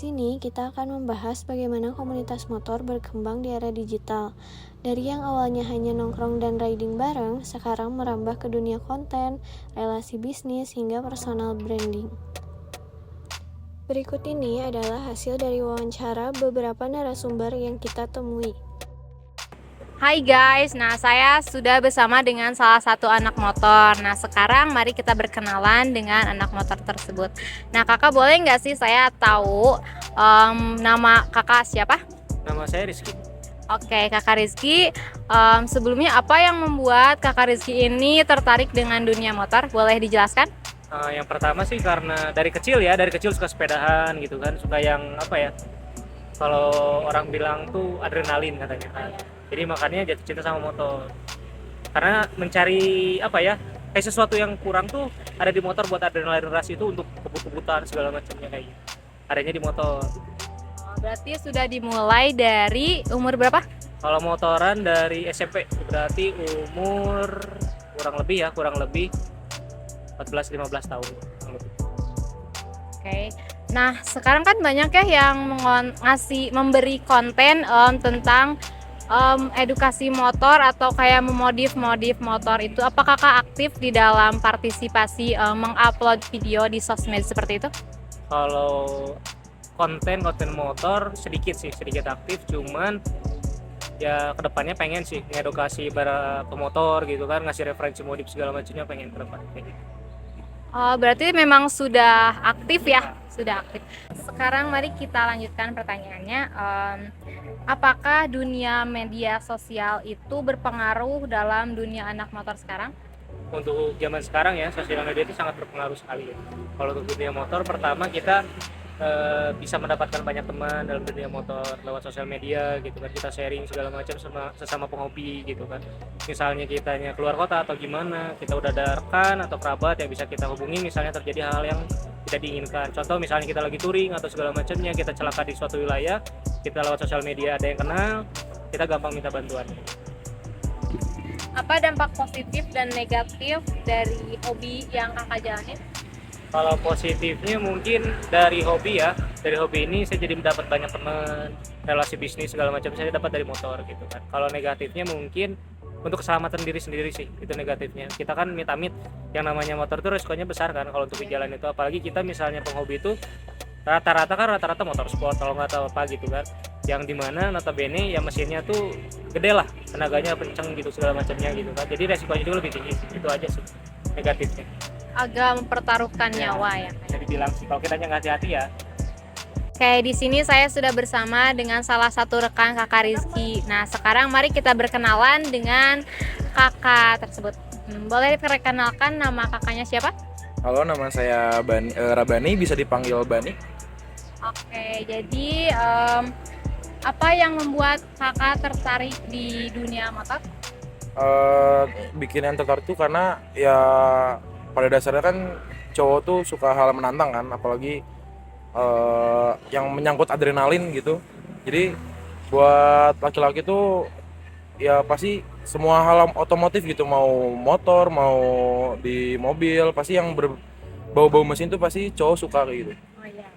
sini kita akan membahas bagaimana komunitas motor berkembang di era digital. Dari yang awalnya hanya nongkrong dan riding bareng, sekarang merambah ke dunia konten, relasi bisnis, hingga personal branding. Berikut ini adalah hasil dari wawancara beberapa narasumber yang kita temui. Hai guys, saya sudah bersama dengan salah satu anak motor. Sekarang mari kita berkenalan dengan anak motor tersebut. Kakak boleh nggak sih saya tahu nama kakak siapa? Nama saya Rizky. Oke, kakak Rizky. Sebelumnya apa yang membuat kakak Rizky ini tertarik dengan dunia motor? Boleh dijelaskan? Yang pertama sih karena dari kecil suka sepedahan gitu kan, suka yang kalau orang bilang tuh adrenalin katanya kan. Jadi makanya jatuh cinta sama motor. Karena mencari kayak sesuatu yang kurang tuh ada di motor, buat adrenalin rush itu untuk kebut-kebutan segala macamnya kayak gitu. Adanya di motor. Berarti sudah dimulai dari umur berapa? Kalau motoran dari SMP, berarti umur kurang lebih 14-15 tahun. Oke. Sekarang kan banyak ya yang memberi konten tentang edukasi motor atau kayak memodif motor itu. Apakah kakak aktif di dalam partisipasi mengupload video di sosmed seperti itu? Kalau konten motor sedikit aktif, cuman ya kedepannya pengen sih ngedukasi para pemotor gitu kan, ngasih referensi modif segala macamnya, pengen ke depan kayak gitu. Berarti memang sudah aktif ya? Sudah aktif. Sekarang mari kita lanjutkan pertanyaannya. Apakah dunia media sosial itu berpengaruh dalam dunia anak motor sekarang? Untuk zaman sekarang ya, sosial media itu sangat berpengaruh sekali ya. Kalau untuk dunia motor, pertama kita bisa mendapatkan banyak teman dalam dunia motor lewat sosial media gitu kan. Kita sharing segala macam sesama penghobi gitu kan. Misalnya kitanya keluar kota atau gimana, kita udah ada rekan atau kerabat yang bisa kita hubungi misalnya terjadi hal yang tidak diinginkan. Contoh misalnya kita lagi touring atau segala macamnya, kita celaka di suatu wilayah, kita lewat sosial media ada yang kenal, kita gampang minta bantuan. Apa dampak positif dan negatif dari hobi yang kakak jalanin? Kalau positifnya mungkin dari hobi ini saya jadi mendapat banyak teman, relasi bisnis segala macam saya dapat dari motor gitu kan. Kalau negatifnya mungkin untuk keselamatan diri sendiri sih, itu negatifnya. Kita kan amit-amit yang namanya motor itu resikonya besar kan kalau untuk di jalan itu, apalagi kita misalnya penghobi itu rata-rata motor sport kalau nggak tahu apa gitu kan, yang dimana notabene ya mesinnya tuh gede lah, tenaganya kenceng gitu segala macamnya gitu kan, jadi resikonya juga lebih tinggi. Itu aja sih negatifnya. Agak mempertaruhkan nyawa ya. Bisa dibilang sih kalau kita nggak hati-hati ya. Oke, di sini saya sudah bersama dengan salah satu rekan kakak Rizky. Sekarang mari kita berkenalan dengan kakak tersebut. Boleh diperkenalkan nama kakaknya siapa? Halo, nama saya Rabani, bisa dipanggil Bani. Oke, jadi apa yang membuat kakak tertarik di dunia motor? Bikin yang tertarik tuh karena ya pada dasarnya kan cowok tuh suka hal menantang kan, apalagi yang menyangkut adrenalin gitu. Jadi buat laki-laki tuh ya pasti semua hal otomotif gitu, mau motor mau di mobil, pasti yang berbau-bau mesin tuh pasti cowok suka kayak gitu. Oh iya.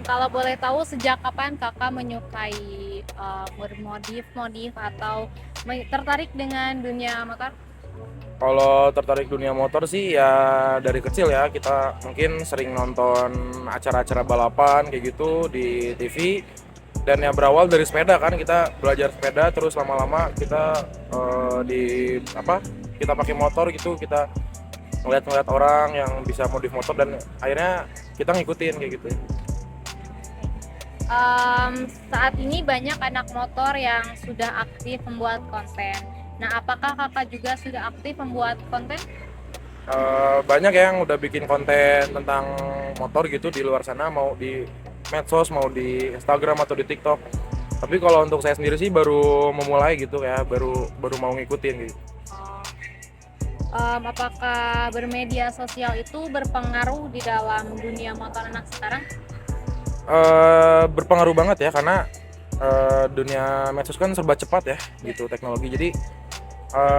Kalau boleh tahu sejak kapan kakak menyukai bermodif atau tertarik dengan dunia motor? Kalau tertarik dunia motor sih ya dari kecil ya, kita mungkin sering nonton acara-acara balapan kayak gitu di TV, dan ya berawal dari sepeda kan, kita belajar sepeda terus lama-lama kita kita pakai motor gitu, kita ngeliat orang yang bisa modif motor dan akhirnya kita ngikutin kayak gitu. Saat ini banyak anak motor yang sudah aktif membuat konten. Apakah kakak juga sudah aktif membuat konten? Banyak yang udah bikin konten tentang motor gitu di luar sana, mau di medsos, mau di Instagram atau di TikTok. Tapi kalau untuk saya sendiri sih baru memulai gitu ya, baru mau ngikutin gitu. Apakah bermedia sosial itu berpengaruh di dalam dunia motor anak sekarang? Berpengaruh banget ya, karena dunia medsos kan serba cepat ya gitu teknologi. Jadi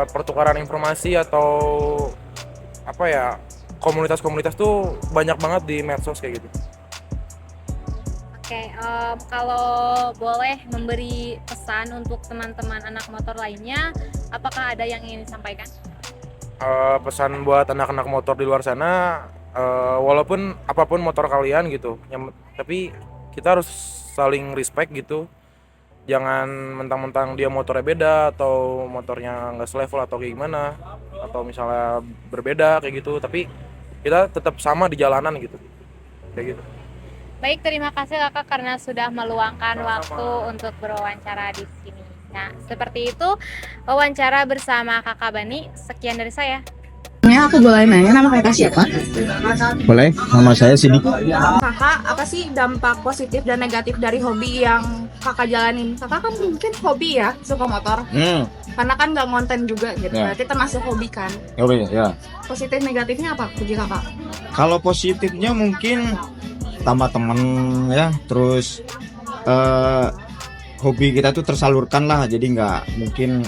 pertukaran informasi atau komunitas-komunitas tuh banyak banget di medsos kayak gitu. Oke, kalau boleh memberi pesan untuk teman-teman anak motor lainnya, apakah ada yang ingin disampaikan? Pesan buat anak-anak motor di luar sana, walaupun apapun motor kalian gitu, tapi kita harus saling respect gitu. Jangan mentang-mentang dia motornya beda atau motornya nggak selevel atau kayak gimana, atau misalnya berbeda kayak gitu, tapi kita tetap sama di jalanan gitu, kayak gitu. Baik, terima kasih Kakak karena sudah meluangkan Sama-sama. waktu untuk berwawancara di sini. Nah, seperti itu wawancara bersama Kakak Bani. Sekian dari saya. Aku boleh nanya nama kakak siapa? Boleh, nama saya Sidik. Kakak, apa sih dampak positif dan negatif dari hobi yang kakak jalanin? Kakak kan mungkin hobi ya, suka motor. Karena kan nggak ngonten juga gitu, Ya. berarti termasuk hobi kan. Oke, ya. Positif negatifnya apa bagi kakak? Kalau positifnya mungkin tambah temen ya, terus hobi kita tuh tersalurkan lah, jadi nggak mungkin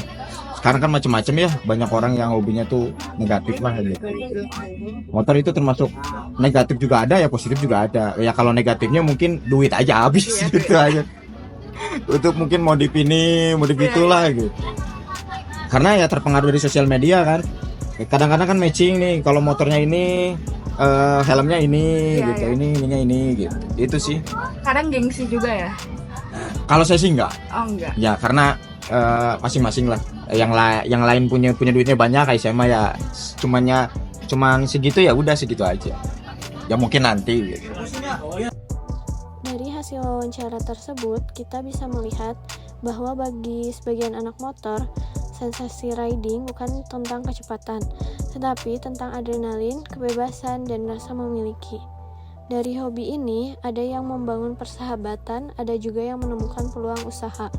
sekarang kan macam-macam ya, banyak orang yang hobinya tuh negatif lah gitu. Motor itu termasuk negatif juga ada ya, positif juga ada. Ya kalau negatifnya mungkin duit aja habis gitu aja. Untuk mungkin modif ini, modif itulah gitu. Karena ya terpengaruh dari sosial media kan. Kadang-kadang kan matching nih, kalau motornya ini helmnya ini Iya, gitu, iya. ininya ini gitu. Itu sih. Kadang gengsi juga ya? Kalau saya sih enggak. Oh enggak. Ya karena masing-masing lah. Yang lain punya duitnya banyak, kayak saya mah ya cuman segitu, ya udah segitu aja. Ya mungkin nanti gitu. Dari hasil wawancara tersebut, kita bisa melihat bahwa bagi sebagian anak motor, sensasi riding bukan tentang kecepatan, tetapi tentang adrenalin, kebebasan, dan rasa memiliki. Dari hobi ini, ada yang membangun persahabatan, ada juga yang menemukan peluang usaha.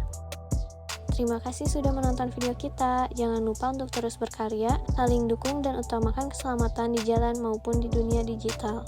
Terima kasih sudah menonton video kita. Jangan lupa untuk terus berkarya, saling dukung, dan utamakan keselamatan di jalan maupun di dunia digital.